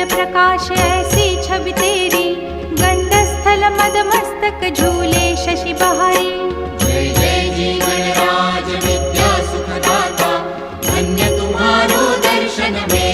प्रकाश ऐसी छवि तेरी, गंडस्थल मद मस्तक झूले शशि बहारी। जय जय जी गणराज विद्या सुखदाता, धन्य तुम्हारो दर्शन में